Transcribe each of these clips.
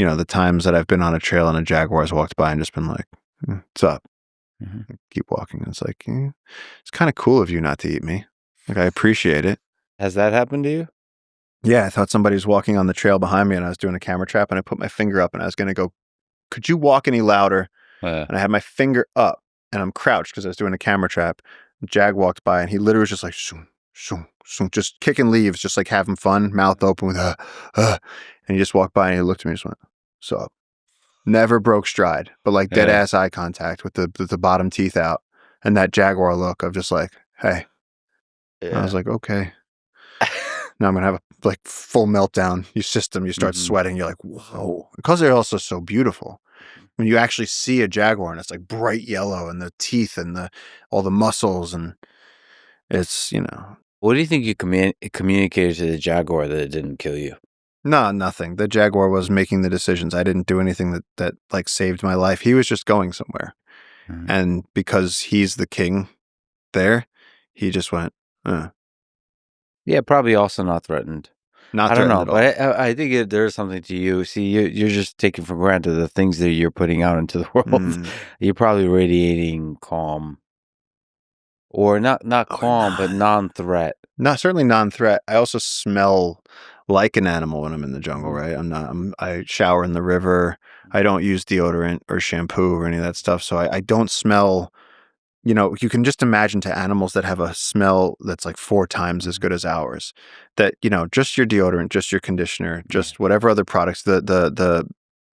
the times that I've been on a trail and a jaguar's walked by and just been like, what's up? Mm-hmm. Keep walking. It's like, it's kind of cool of you not to eat me. Like, I appreciate it. Has that happened to you? Yeah, I thought somebody was walking on the trail behind me and I was doing a camera trap and I put my finger up and I was going to go, could you walk any louder? And I had my finger up and I'm crouched because I was doing a camera trap. Jag walked by and he literally was just like, shoom, shoom, shoom, just kicking leaves, just like having fun, mouth open with, and he just walked by and he looked at me and just went, so never broke stride, but like dead ass eye contact with the bottom teeth out and that jaguar look of just like, hey. Yeah. I was like, okay. Now I'm going to have a like full meltdown. You start sweating. You're like, whoa. Because they're also so beautiful. When you actually see a jaguar and it's like bright yellow and the teeth and all the muscles and it's, What do you think you communicated to the jaguar that it didn't kill you? No, nothing. The jaguar was making the decisions. I didn't do anything that like saved my life. He was just going somewhere. Mm-hmm. And because he's the king there, he just went, Yeah, probably also not threatened. Not I don't threatened know, at all. but I think there's something to you. See, you're just taking for granted the things that you're putting out into the world. You're probably radiating calm, or not calm, but non-threat. Certainly non-threat. I also smell like an animal when I'm in the jungle, right? I shower in the river. I don't use deodorant or shampoo or any of that stuff, so I don't smell. You can just imagine to animals that have a smell that's like 4 times as good as ours, that, just your deodorant, just your conditioner, just whatever other products, the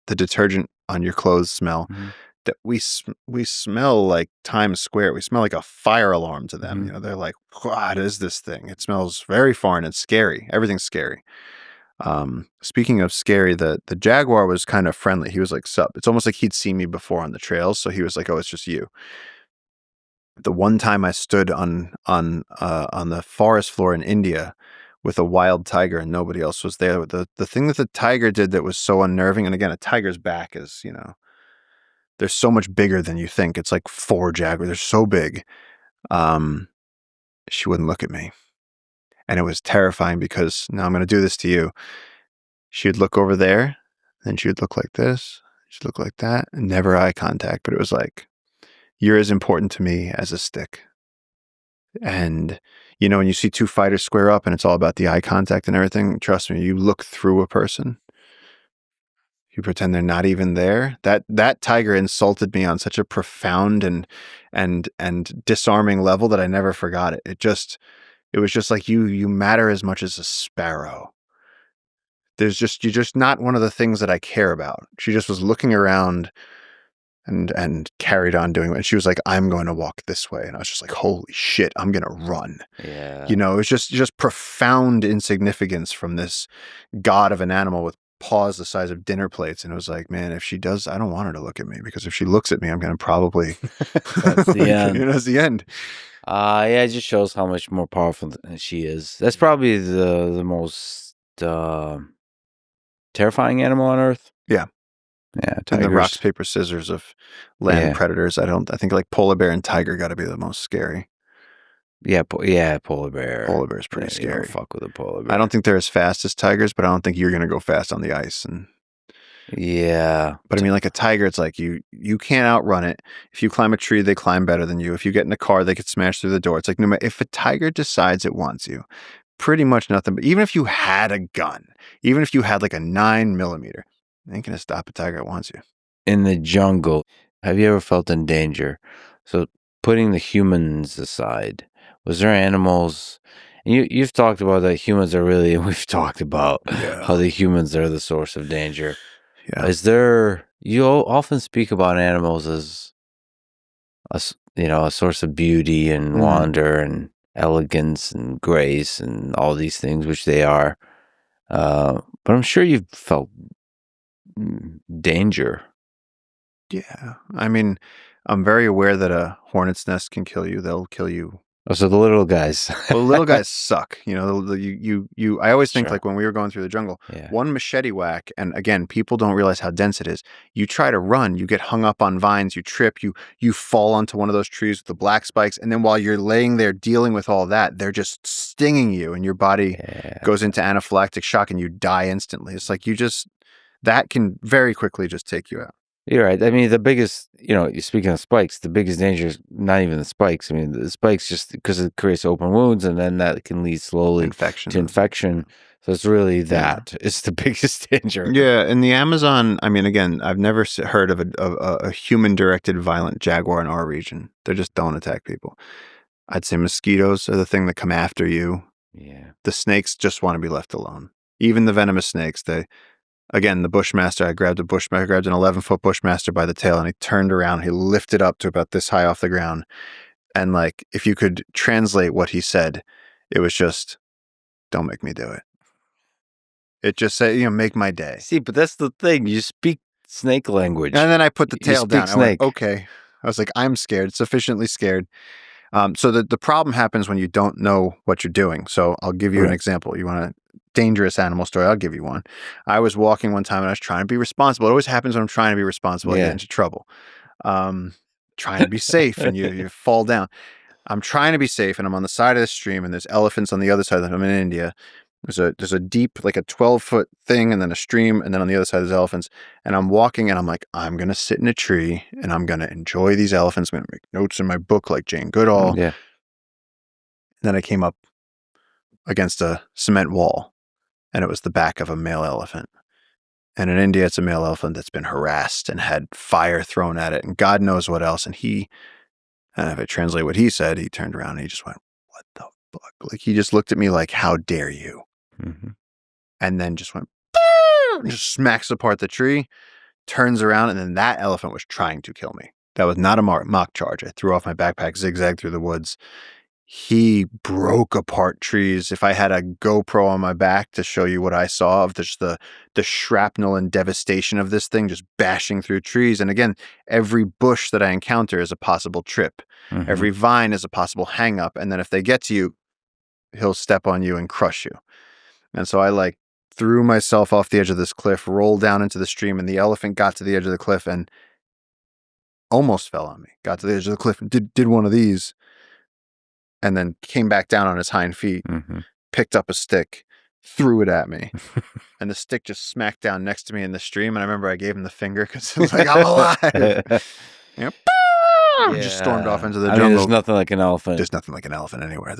detergent on your clothes smell, that we smell like Times Square. We smell like a fire alarm to them. They're like, what is this thing? It smells very foreign and scary. Everything's scary. Speaking of scary, the jaguar was kind of friendly. He was like, sup. It's almost like he'd seen me before on the trails. So he was like, oh, it's just you. The one time I stood on the forest floor in India with a wild tiger and nobody else was there, the thing that the tiger did that was so unnerving, and again, a tiger's back is, they're so much bigger than you think. It's like 4 jaguars. They're so big. She wouldn't look at me. And it was terrifying because now I'm going to do this to you. She would look over there, then she would look like this. She'd look like that, and never eye contact. But it was like, you're as important to me as a stick. And, when you see 2 fighters square up and it's all about the eye contact and everything, trust me, you look through a person. You pretend they're not even there. That tiger insulted me on such a profound and disarming level that I never forgot it. It was just like you matter as much as a sparrow. You're just not one of the things that I care about. She just was looking around and carried on doing it. And she was like, I'm going to walk this way. And I was just like, holy shit, I'm going to run. Yeah. It was just profound insignificance from this god of an animal with paws the size of dinner plates. And it was like, man, if she does, I don't want her to look at me, because if she looks at me, I'm going to probably, that's the end. That's the end. Yeah, it just shows how much more powerful she is. That's probably the most terrifying animal on Earth. Yeah. Yeah, and the rock, paper, scissors of land predators. I think like polar bear and tiger got to be the most scary. Yeah, polar bear. Polar bear is pretty scary. You don't fuck with a polar bear. I don't think they're as fast as tigers, but I don't think you're going to go fast on the ice. Yeah. But I mean, like a tiger, it's like you can't outrun it. If you climb a tree, they climb better than you. If you get in a car, they could smash through the door. It's like, no matter, if a tiger decides it wants you, pretty much nothing. But even if you had a gun, even if you had like a 9mm, they ain't going to stop a tiger that wants you. In the jungle, have you ever felt in danger? So putting the humans aside, was there animals? And you've talked about that humans are really, and we've talked about how the humans are the source of danger. Yeah. Is there, you often speak about animals as a source of beauty and wonder and elegance and grace and all these things, which they are. But I'm sure you've felt danger. Yeah. I mean, I'm very aware that a hornet's nest can kill you. They'll kill you. Oh, so the little guys. Well, the little guys suck. I always think like when we were going through the jungle, one machete whack, and again, people don't realize how dense it is. You try to run, you get hung up on vines, you trip, you fall onto one of those trees with the black spikes, and then while you're laying there dealing with all that, they're just stinging you, and your body goes into anaphylactic shock, and you die instantly. It's like that can very quickly just take you out. You're right. I mean, the biggest, speaking of spikes, the biggest danger is not even the spikes. I mean, the spikes just because it creates open wounds, and then that can lead slowly to infection. So it's really that. Yeah. It's the biggest danger. Yeah, in the Amazon, I mean, again, I've never heard of a human-directed violent jaguar in our region. They just don't attack people. I'd say mosquitoes are the thing that come after you. Yeah. The snakes just want to be left alone. Even the venomous snakes, again, the Bushmaster, I grabbed an 11-foot Bushmaster by the tail, and he turned around, he lifted up to about this high off the ground. And like, if you could translate what he said, it was just, don't make me do it. It just said, make my day. See, but that's the thing. You speak snake language. And then I put the tail down. Snake. I went, okay. I was like, I'm scared, sufficiently scared. So the problem happens when you don't know what you're doing. So I'll give you an example. You want a dangerous animal story? I'll give you one. I was walking one time and I was trying to be responsible. It always happens when I'm trying to be responsible. I get into trouble. Trying to be safe and you fall down. I'm trying to be safe and I'm on the side of the stream and there's elephants on the other side. I'm in India. There's a deep, like a 12-foot thing and then a stream. And then on the other side there's elephants. And I'm walking and I'm like, I'm going to sit in a tree and I'm going to enjoy these elephants. I'm going to make notes in my book like Jane Goodall. Yeah. And then I came up against a cement wall and it was the back of a male elephant. And in India, it's a male elephant that's been harassed and had fire thrown at it and God knows what else. And if I translate what he said, he turned around and he just went, what the fuck? Like he just looked at me like, how dare you? Mm-hmm. And then just went, and just smacks apart the tree, turns around, and then that elephant was trying to kill me. That was not a mock charge. I threw off my backpack, zigzagged through the woods. He broke apart trees. If I had a GoPro on my back to show you what I saw of just the shrapnel and devastation of this thing just bashing through trees. And again, every bush that I encounter is a possible trip. Mm-hmm. Every vine is a possible hang up. And then if they get to you, he'll step on you and crush you. And so I threw myself off the edge of this cliff, rolled down into the stream, and the elephant got to the edge of the cliff and almost fell on me. Got to the edge of the cliff and did one of these. And then came back down on his hind feet, picked up a stick, threw it at me. And the stick just smacked down next to me in the stream. And I remember I gave him the finger because it was like, I'm alive. Just stormed off into the jungle. I mean, there's nothing like an elephant. There's nothing like an elephant anywhere.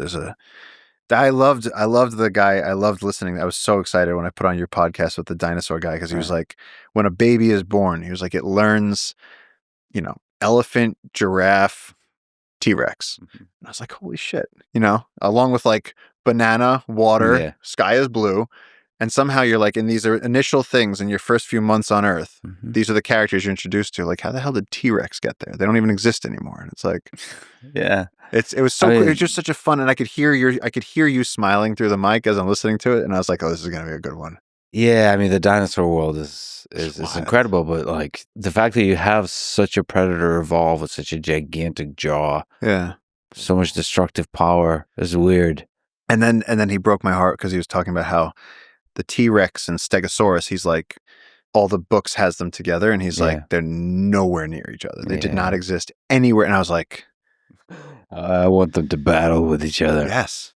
I loved the guy. I loved listening. I was so excited when I put on your podcast with the dinosaur guy because he was like, when a baby is born, he was like, it learns, elephant, giraffe, T-Rex. Mm-hmm. And I was like, holy shit, along with like banana, water, sky is blue. And somehow you're like, in these initial things in your first few months on Earth, these are the characters you're introduced to. Like, how the hell did T-Rex get there? They don't even exist anymore. And it's like, yeah. It was so cool. It was just such a fun, and I could hear you smiling through the mic as I'm listening to it, and I was like, "Oh, this is gonna be a good one." Yeah, I mean, the dinosaur world is incredible, but like the fact that you have such a predator evolve with such a gigantic jaw, so much destructive power is weird. And then he broke my heart because he was talking about how the T-Rex and Stegosaurus, he's like, all the books has them together, and he's like, they're nowhere near each other. They did not exist anywhere, and I was like, I want them to battle with each other. Yes.